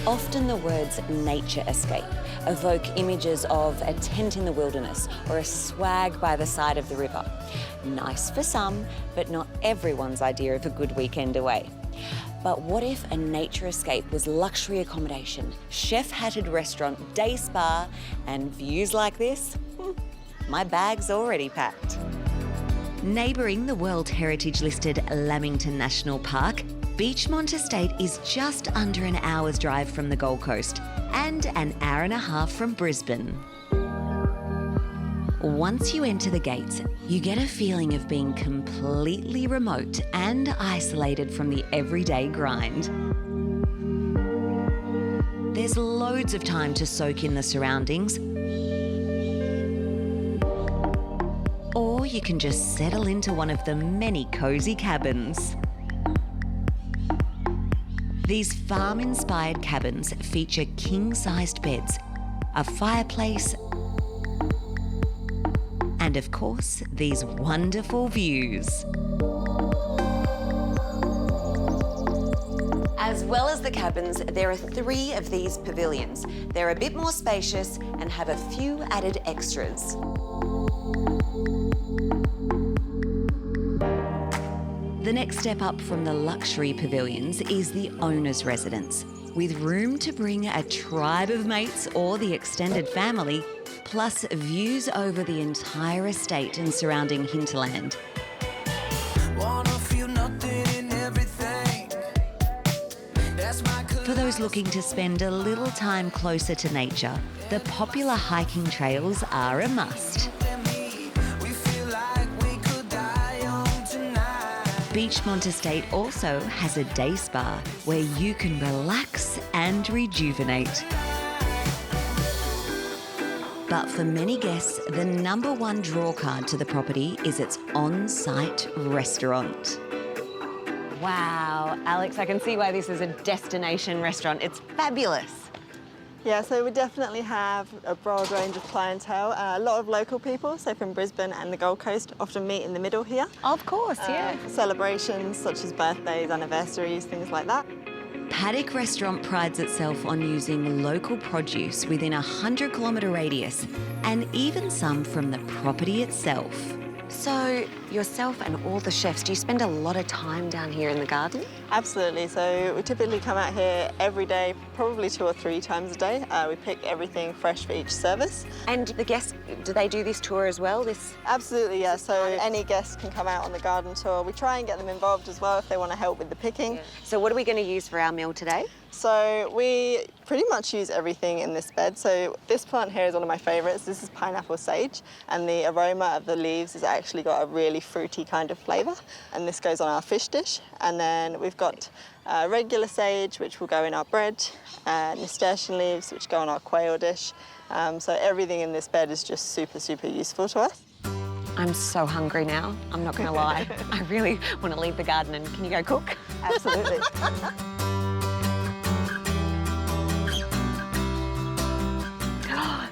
Often the words nature escape evoke images of a tent in the wilderness or a swag by the side of the river. Nice for some, but not everyone's idea of a good weekend away. But what if a nature escape was luxury accommodation, chef-hatted restaurant, day spa, and views like this? My bag's already packed. Neighbouring the World Heritage listed Lamington National Park, Beechmont Estate is just under an hour's drive from the Gold Coast and an hour and a half from Brisbane. Once you enter the gates, you get a feeling of being completely remote and isolated from the everyday grind. There's loads of time to soak in the surroundings, or you can just settle into one of the many cosy cabins. These farm-inspired cabins feature king-sized beds, a fireplace, and of course, these wonderful views. As well as the cabins, there are 3 of these pavilions. They're a bit more spacious and have a few added extras. The next step up from the luxury pavilions is the owner's residence, with room to bring a tribe of mates or the extended family, plus views over the entire estate and surrounding hinterland. For those looking to spend a little time closer to nature, the popular hiking trails are a must. Beechmont Estate also has a day spa where you can relax and rejuvenate. But for many guests, the #1 drawcard to the property is its on-site restaurant. Wow, Alex, I can see why this is a destination restaurant. It's fabulous. Yeah, so we definitely have a broad range of clientele. A lot of local people, so from Brisbane and the Gold Coast, often meet in the middle here. Of course, yeah. For celebrations such as birthdays, anniversaries, things like that. Paddock Restaurant prides itself on using local produce within a 100-kilometre radius, and even some from the property itself. So, yourself and all the chefs, do you spend a lot of time down here in the garden? Absolutely. So we typically come out here every day, probably 2 or 3 times a day. We pick everything fresh for each service. And the guests, do they do this tour as well? Absolutely, yeah. So any guests can come out on the garden tour. We try and get them involved as well if they want to help with the picking. Yeah. So what are we going to use for our meal today? So we pretty much use everything in this bed. So this plant here is one of my favourites. This is pineapple sage, and the aroma of the leaves has actually got a really fruity kind of flavour. And this goes on our fish dish. And then we've got regular sage, which will go in our bread, nasturtium leaves, which go on our quail dish. So everything in this bed is just super, super useful to us. I'm so hungry now, I'm not going to lie. I really want to leave the garden, and can you go cook? Absolutely.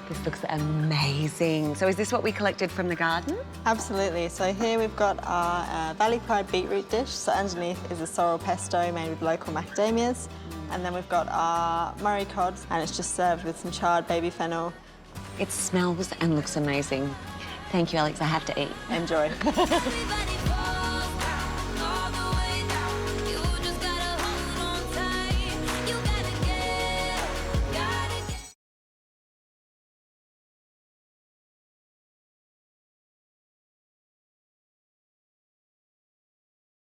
This looks amazing. So is this what we collected from the garden? Absolutely. So here we've got our Valley Pride beetroot dish. So underneath is a sorrel pesto made with local macadamias. And then we've got our Murray cod, and it's just served with some charred baby fennel. It smells and looks amazing. Thank you, Alex. I have to eat. Enjoy.